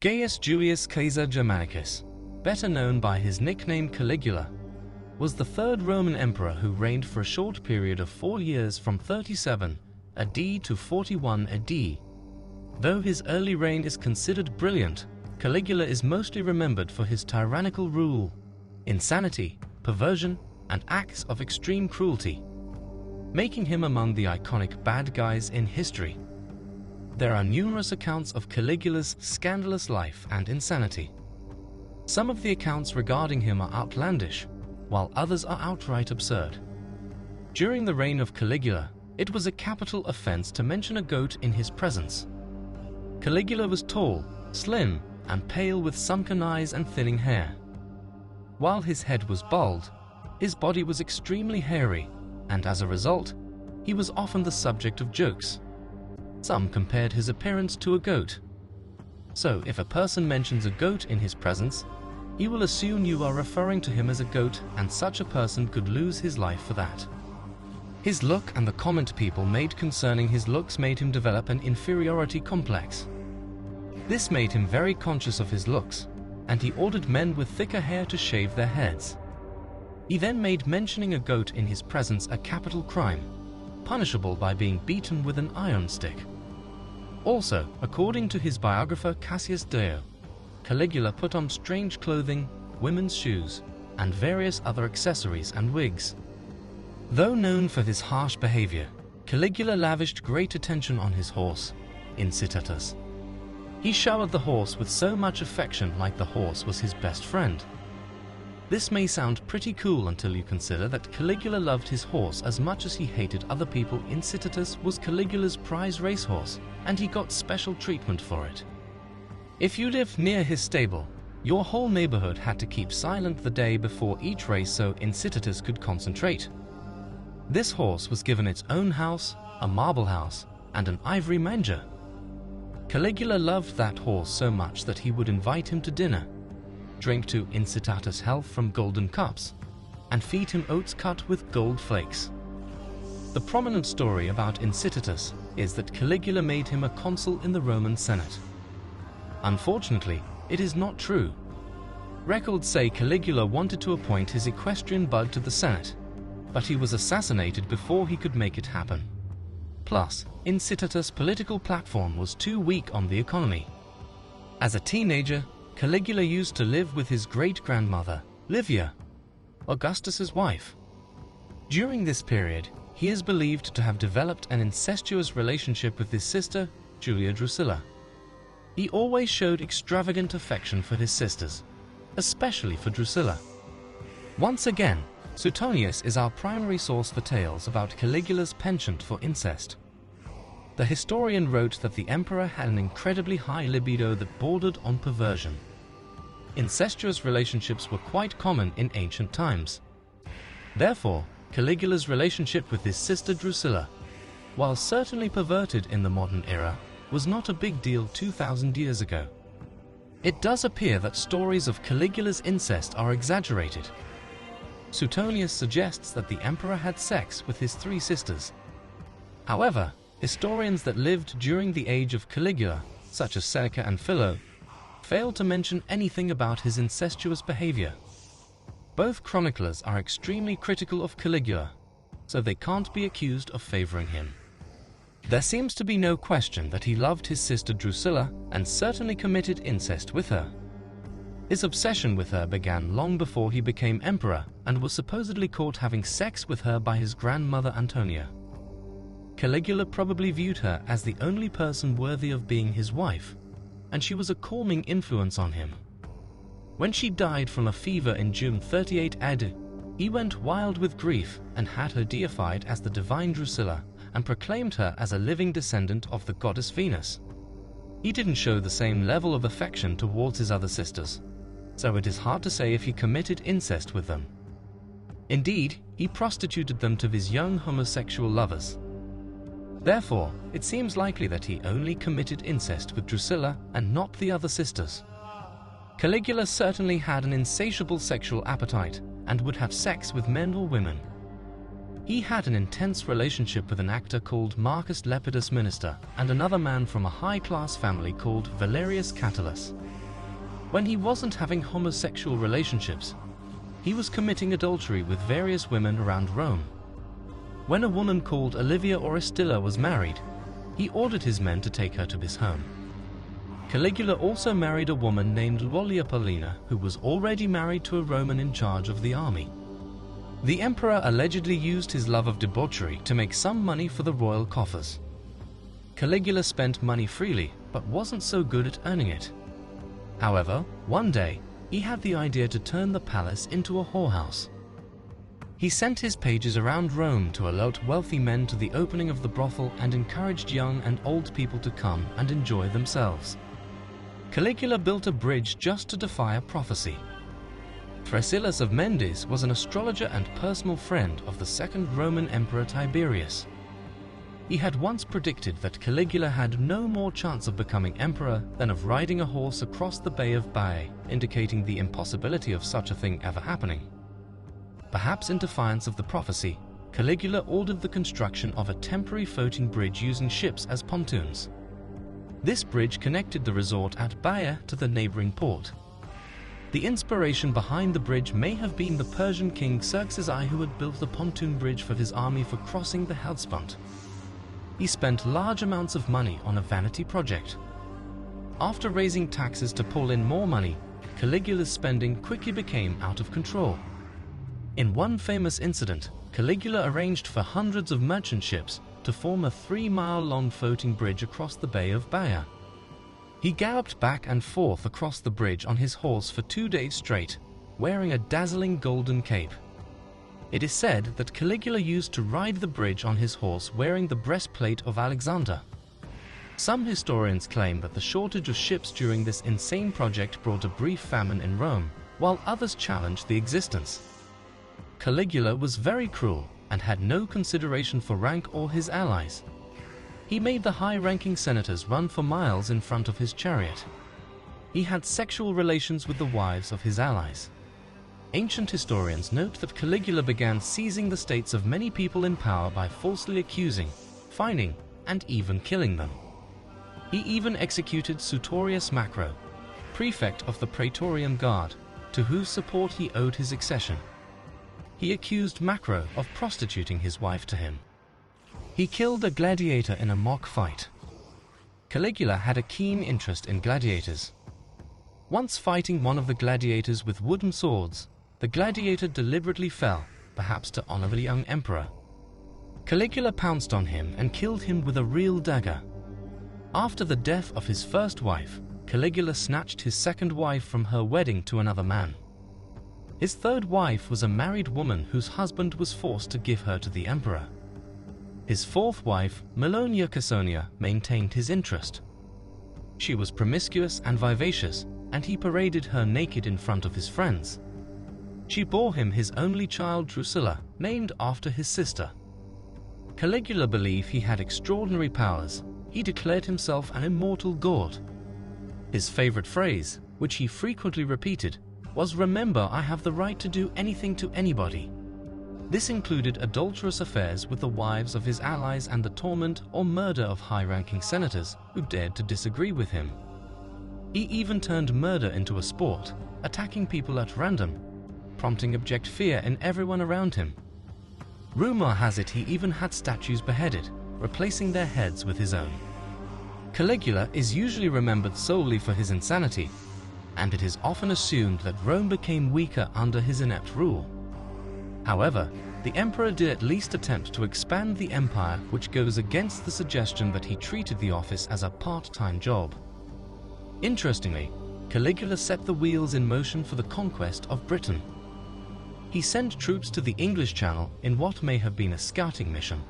Gaius Julius Caesar Germanicus, better known by his nickname Caligula, was the third Roman emperor who reigned for a short period of 4 years from 37 AD to 41 AD. Though his early reign is considered brilliant, Caligula is mostly remembered for his tyrannical rule, insanity, perversion, and acts of extreme cruelty, making him among the iconic bad guys in history. There are numerous accounts of Caligula's scandalous life and insanity. Some of the accounts regarding him are outlandish, while others are outright absurd. During the reign of Caligula, it was a capital offense to mention a goat in his presence. Caligula was tall, slim, and pale with sunken eyes and thinning hair. While his head was bald, his body was extremely hairy, and as a result, he was often the subject of jokes. Some compared his appearance to a goat. So if a person mentions a goat in his presence, he will assume you are referring to him as a goat, and such a person could lose his life for that. His look and the comment people made concerning his looks made him develop an inferiority complex. This made him very conscious of his looks, and he ordered men with thicker hair to shave their heads. He then made mentioning a goat in his presence a capital crime, punishable by being beaten with an iron stick. Also, according to his biographer Cassius Dio, Caligula put on strange clothing, women's shoes, and various other accessories and wigs. Though known for his harsh behavior, Caligula lavished great attention on his horse, Incitatus. He showered the horse with so much affection, like the horse was his best friend. This may sound pretty cool until you consider that Caligula loved his horse as much as he hated other people. Incitatus was Caligula's prize racehorse, and he got special treatment for it. If you lived near his stable, your whole neighborhood had to keep silent the day before each race so Incitatus could concentrate. This horse was given its own house, a marble house, and an ivory manger. Caligula loved that horse so much that he would invite him to dinner, drink to Incitatus' health from golden cups, and feed him oats cut with gold flakes. The prominent story about Incitatus is that Caligula made him a consul in the Roman Senate. Unfortunately, it is not true. Records say Caligula wanted to appoint his equestrian bug to the Senate, but he was assassinated before he could make it happen. Plus, Incitatus' political platform was too weak on the economy. As a teenager, Caligula used to live with his great-grandmother, Livia, Augustus's wife. During this period, he is believed to have developed an incestuous relationship with his sister, Julia Drusilla. He always showed extravagant affection for his sisters, especially for Drusilla. Once again, Suetonius is our primary source for tales about Caligula's penchant for incest. The historian wrote that the emperor had an incredibly high libido that bordered on perversion. Incestuous relationships were quite common in ancient times. Therefore, Caligula's relationship with his sister Drusilla, while certainly perverted in the modern era, was not a big deal 2,000 years ago. It does appear that stories of Caligula's incest are exaggerated. Suetonius suggests that the emperor had sex with his 3 sisters. However, historians that lived during the age of Caligula, such as Seneca and Philo, failed to mention anything about his incestuous behavior. Both chroniclers are extremely critical of Caligula, so they can't be accused of favoring him. There seems to be no question that he loved his sister Drusilla and certainly committed incest with her. His obsession with her began long before he became emperor and was supposedly caught having sex with her by his grandmother Antonia. Caligula probably viewed her as the only person worthy of being his wife, and she was a calming influence on him. When she died from a fever in June 38 AD, he went wild with grief and had her deified as the divine Drusilla and proclaimed her as a living descendant of the goddess Venus. He didn't show the same level of affection towards his other sisters, so it is hard to say if he committed incest with them. Indeed, he prostituted them to his young homosexual lovers. Therefore, it seems likely that he only committed incest with Drusilla and not the other sisters. Caligula certainly had an insatiable sexual appetite and would have sex with men or women. He had an intense relationship with an actor called Marcus Lepidus Minister and another man from a high-class family called Valerius Catullus. When he wasn't having homosexual relationships, he was committing adultery with various women around Rome. When a woman called Olivia Orestilla was married, he ordered his men to take her to his home. Caligula also married a woman named Lollia Paulina, who was already married to a Roman in charge of the army. The emperor allegedly used his love of debauchery to make some money for the royal coffers. Caligula spent money freely, but wasn't so good at earning it. However, one day, he had the idea to turn the palace into a whorehouse. He sent his pages around Rome to alert wealthy men to the opening of the brothel and encouraged young and old people to come and enjoy themselves. Caligula built a bridge just to defy a prophecy. Thrasyllus of Mendes was an astrologer and personal friend of the second Roman Emperor Tiberius. He had once predicted that Caligula had no more chance of becoming emperor than of riding a horse across the Bay of Baiae, indicating the impossibility of such a thing ever happening. Perhaps in defiance of the prophecy, Caligula ordered the construction of a temporary floating bridge using ships as pontoons. This bridge connected the resort at Baiae to the neighboring port. The inspiration behind the bridge may have been the Persian king Xerxes I, who had built the pontoon bridge for his army for crossing the Hellespont. He spent large amounts of money on a vanity project. After raising taxes to pull in more money, Caligula's spending quickly became out of control. In one famous incident, Caligula arranged for hundreds of merchant ships to form a 3-mile-long floating bridge across the Bay of Baiae. He galloped back and forth across the bridge on his horse for 2 days straight, wearing a dazzling golden cape. It is said that Caligula used to ride the bridge on his horse wearing the breastplate of Alexander. Some historians claim that the shortage of ships during this insane project brought a brief famine in Rome, while others challenged the existence. Caligula was very cruel and had no consideration for rank or his allies. He made the high-ranking senators run for miles in front of his chariot. He had sexual relations with the wives of his allies. Ancient historians note that Caligula began seizing the states of many people in power by falsely accusing, fining, and even killing them. He even executed Sutorius Macro, prefect of the Praetorian Guard, to whose support he owed his accession. He accused Macro of prostituting his wife to him. He killed a gladiator in a mock fight. Caligula had a keen interest in gladiators. Once fighting one of the gladiators with wooden swords, the gladiator deliberately fell, perhaps to honor the young emperor. Caligula pounced on him and killed him with a real dagger. After the death of his first wife, Caligula snatched his second wife from her wedding to another man. His third wife was a married woman whose husband was forced to give her to the emperor. His fourth wife, Melonia Caesonia, maintained his interest. She was promiscuous and vivacious, and he paraded her naked in front of his friends. She bore him his only child Drusilla, named after his sister. Caligula believed he had extraordinary powers. He declared himself an immortal god. His favorite phrase, which he frequently repeated, was, "Remember, I have the right to do anything to anybody." This included adulterous affairs with the wives of his allies and the torment or murder of high-ranking senators who dared to disagree with him. He even turned murder into a sport, attacking people at random, prompting abject fear in everyone around him. Rumor has it he even had statues beheaded, replacing their heads with his own. Caligula is usually remembered solely for his insanity, and it is often assumed that Rome became weaker under his inept rule. However, the emperor did at least attempt to expand the empire, which goes against the suggestion that he treated the office as a part-time job. Interestingly, Caligula set the wheels in motion for the conquest of Britain. He sent troops to the English Channel in what may have been a scouting mission.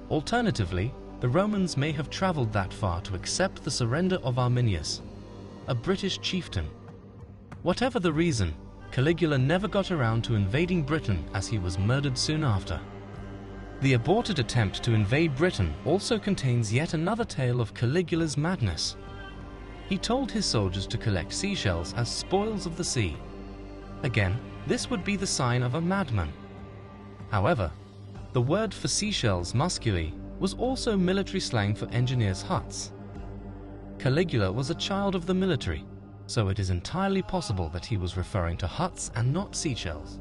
Alternatively, the Romans may have traveled that far to accept the surrender of Arminius, a British chieftain. Whatever the reason, Caligula never got around to invading Britain, as he was murdered soon after. The aborted attempt to invade Britain also contains yet another tale of Caligula's madness. He told his soldiers to collect seashells as spoils of the sea. Again, this would be the sign of a madman. However, The word for seashells, musculi, was also military slang for engineers' huts. Caligula was a child of the military, so it is entirely possible that he was referring to huts and not seashells.